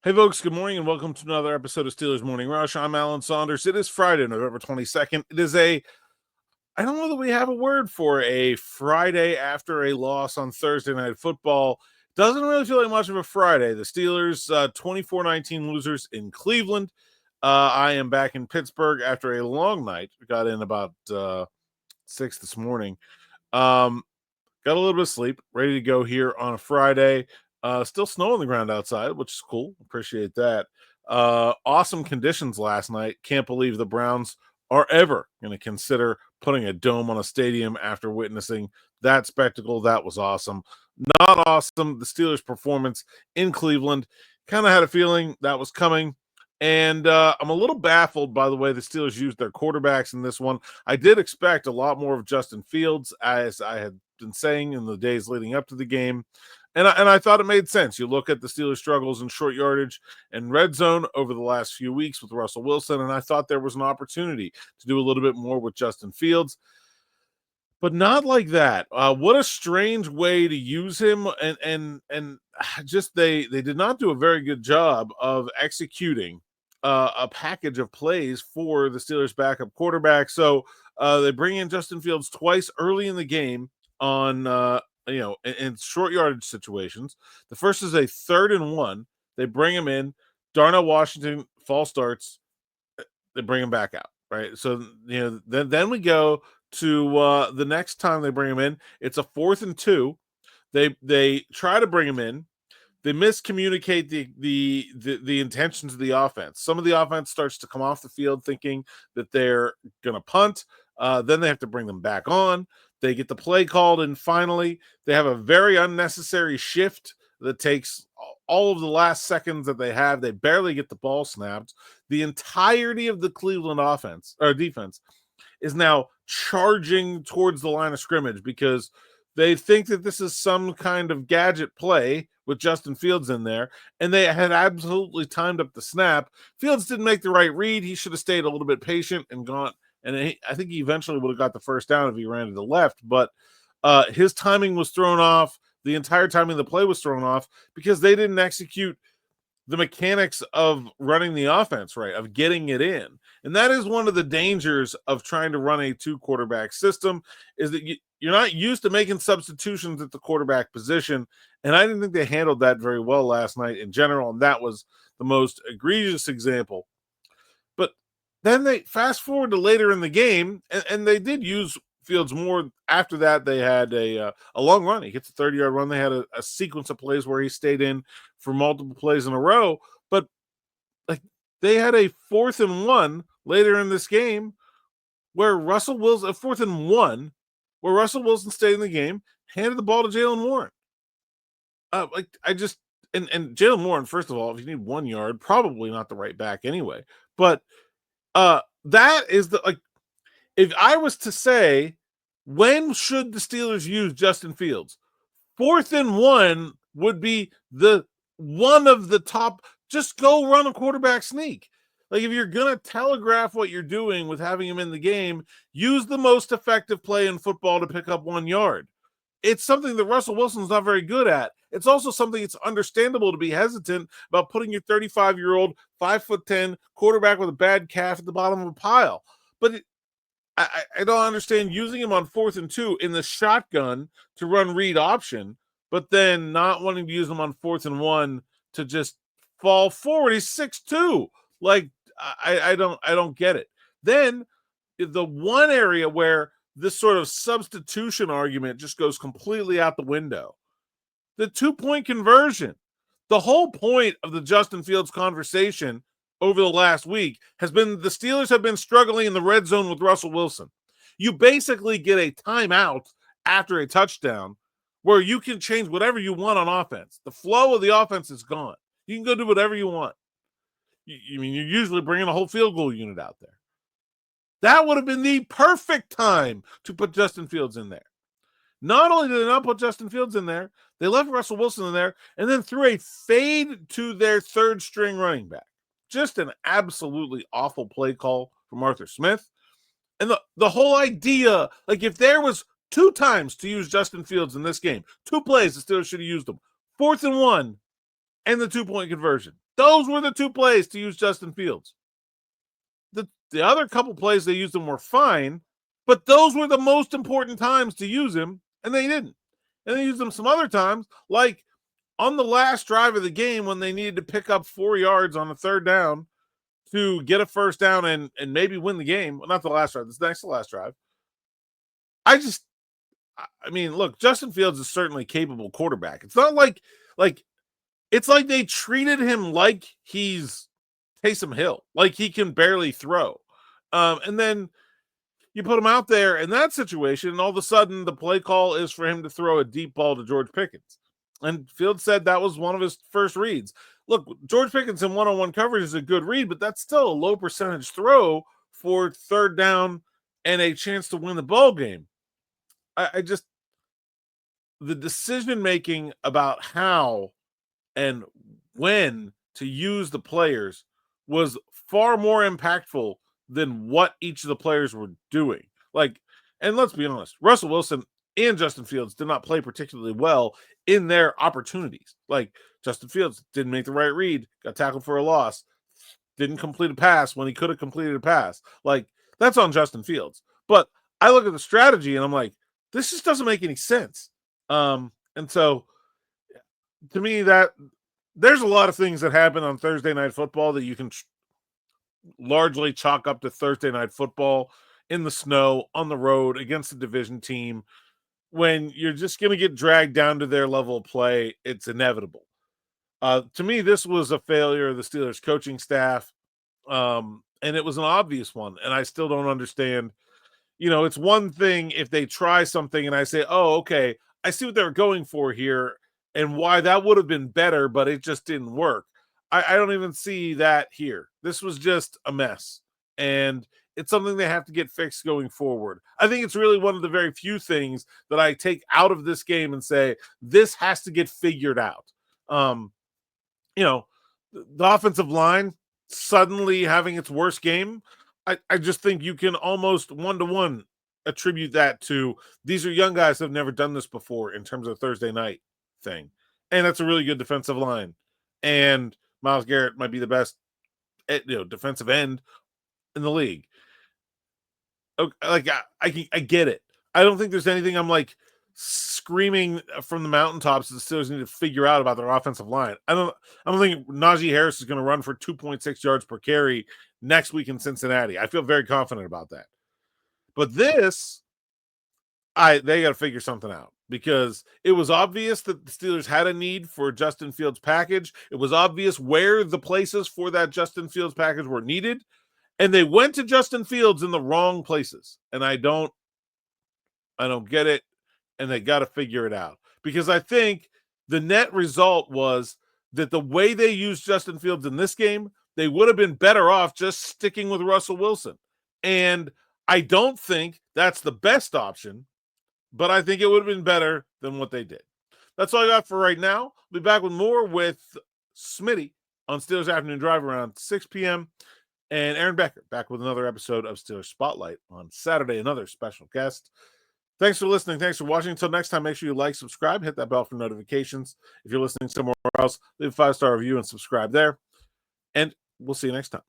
Hey, folks, good morning and welcome to another episode of Steelers Morning Rush. I'm Alan Saunders. It is Friday, November 22nd. It is I don't know that we have a word for a Friday after a loss on Thursday Night Football. Doesn't really feel like much of a Friday. The Steelers, 24-19 losers in Cleveland. I am back in Pittsburgh after a long night. We got in about 6 this morning. Got a little bit of sleep, ready to go here on a Friday. Still snow on the ground outside, which is cool. Appreciate that. Awesome conditions last night. Can't believe the Browns are ever going to consider putting a dome on a stadium after witnessing that spectacle. That was awesome. Not awesome. The Steelers' performance in Cleveland, kind of had a feeling that was coming. And I'm a little baffled by the way the Steelers used their quarterbacks in this one. I did expect a lot more of Justin Fields, as I had been saying in the days leading up to the game. And I thought it made sense. You look at the Steelers' struggles in short yardage and red zone over the last few weeks with Russell Wilson, and I thought there was an opportunity to do a little bit more with Justin Fields, but not like that. What a strange way to use him, and just they did not do a very good job of executing a package of plays for the Steelers' backup quarterback. So they bring in Justin Fields twice early in the game on in short yardage situations. The first is a 3rd and 1. They bring him in. Darnell Washington false starts. They bring him back out. Right. So then we go to the next time they bring him in. It's a 4th and 2. They try to bring him in. They miscommunicate the intentions of the offense. Some of the offense starts to come off the field thinking that they're going to punt. Then they have to bring them back on. They get the play called, and finally they have a very unnecessary shift that takes all of the last seconds that they have. They barely get the ball snapped. The entirety of the Cleveland offense or defense is now charging towards the line of scrimmage because they think that this is some kind of gadget play with Justin Fields in there, and they had absolutely timed up the snap. Fields didn't make the right read. He should have stayed a little bit patient and gone. And I think he eventually would have got the first down if he ran to the left. But his timing was thrown off. The entire timing of the play was thrown off because they didn't execute the mechanics of running the offense right, of getting it in. And that is one of the dangers of trying to run a 2-quarterback system, is that you're not used to making substitutions at the quarterback position. And I didn't think they handled that very well last night in general. And that was the most egregious example. But then they fast forward to later in the game, and they did use Fields more. After that, they had a long run. He hits a 30-yard run. They had a sequence of plays where he stayed in for multiple plays in a row. But like they had a 4th and 1 later in this game where Russell Wilson, a 4th and 1, where Russell Wilson stayed in the game, handed the ball to Jaylen Warren. And Jaylen Warren, first of all, if you need 1 yard, probably not the right back anyway. But that is if I was to say, when should the Steelers use Justin Fields? 4th and 1 would be the one of the top. Just go run a quarterback sneak. Like, if you're going to telegraph what you're doing with having him in the game, use the most effective play in football to pick up 1 yard. It's something that Russell Wilson's not very good at. It's also something it's understandable to be hesitant about putting your 35-year-old, 5'10" quarterback with a bad calf at the bottom of a pile. But I don't understand using him on 4th and 2 in the shotgun to run read option, but then not wanting to use him on 4th and 1 to just fall forward. He's 6'2". Like, I don't get it. Then the one area where this sort of substitution argument just goes completely out the window. The 2-point conversion. The whole point of the Justin Fields conversation over the last week has been the Steelers have been struggling in the red zone with Russell Wilson. You basically get a timeout after a touchdown where you can change whatever you want on offense. The flow of the offense is gone. You can go do whatever you want. You're usually bringing a whole field goal unit out there. That would have been the perfect time to put Justin Fields in there. Not only did they not put Justin Fields in there, they left Russell Wilson in there and then threw a fade to their 3rd-string running back. Just an absolutely awful play call from Arthur Smith. And the whole idea, like, if there was 2 times to use Justin Fields in this game, 2 plays the Steelers should have used them. 4th and 1 and the 2-point conversion. Those were the 2 plays to use Justin Fields. The other couple plays they used him were fine, but those were the most important times to use him, and they didn't. And they used him some other times, like on the last drive of the game when they needed to pick up 4 yards on a 3rd down to get a 1st down and maybe win the game. Well, not the last drive. This next to last drive. I mean, look, Justin Fields is certainly a capable quarterback. It's not like it's like they treated him like he's Taysom Hill, like he can barely throw. And then you put him out there in that situation, and all of a sudden the play call is for him to throw a deep ball to George Pickens. And Fields said that was one of his first reads. Look, George Pickens in one-on-one coverage is a good read, but that's still a low percentage throw for 3rd down and a chance to win the ball game. The decision-making about how and when to use the players was far more impactful than what each of the players were doing. And let's be honest, Russell Wilson and Justin Fields did not play particularly well in their opportunities. Justin Fields didn't make the right read, got tackled for a loss, didn't complete a pass when he could have completed a pass. That's on Justin Fields. But I look at the strategy and I'm like, this just doesn't make any sense. And so to me, that there's a lot of things that happen on Thursday Night Football that you can largely chalk up to Thursday Night Football in the snow, on the road, against a division team. When you're just going to get dragged down to their level of play, it's inevitable. To me, this was a failure of the Steelers coaching staff, and it was an obvious one, and I still don't understand. It's one thing if they try something and I say, oh, okay, I see what they were going for here and why that would have been better, but it just didn't work. I don't even see that here. This was just a mess, and it's something they have to get fixed going forward. I think it's really one of the very few things that I take out of this game and say, this has to get figured out. The offensive line suddenly having its worst game, I just think you can almost one-to-one attribute that to these are young guys that have never done this before in terms of Thursday night thing. And that's a really good defensive line. And Myles Garrett might be the best defensive end in the league. I get it. I don't think there's anything I'm screaming from the mountaintops that the Steelers need to figure out about their offensive line. I don't think Najee Harris is going to run for 2.6 yards per carry next week in Cincinnati. I feel very confident about that. But this, they got to figure something out, because it was obvious that the Steelers had a need for Justin Fields package. It was obvious where the places for that Justin Fields package were needed, and they went to Justin Fields in the wrong places. And I don't get it, and they got to figure it out, because I think the net result was that the way they used Justin Fields in this game, they would have been better off just sticking with Russell Wilson. And I don't think that's the best option, but I think it would have been better than what they did. That's all I got for right now. I'll be back with more with Smitty on Steelers Afternoon Drive around 6 p.m. And Aaron Becker back with another episode of Steelers Spotlight on Saturday, another special guest. Thanks for listening. Thanks for watching. Until next time, make sure you like, subscribe, hit that bell for notifications. If you're listening somewhere else, leave a 5-star review and subscribe there. And we'll see you next time.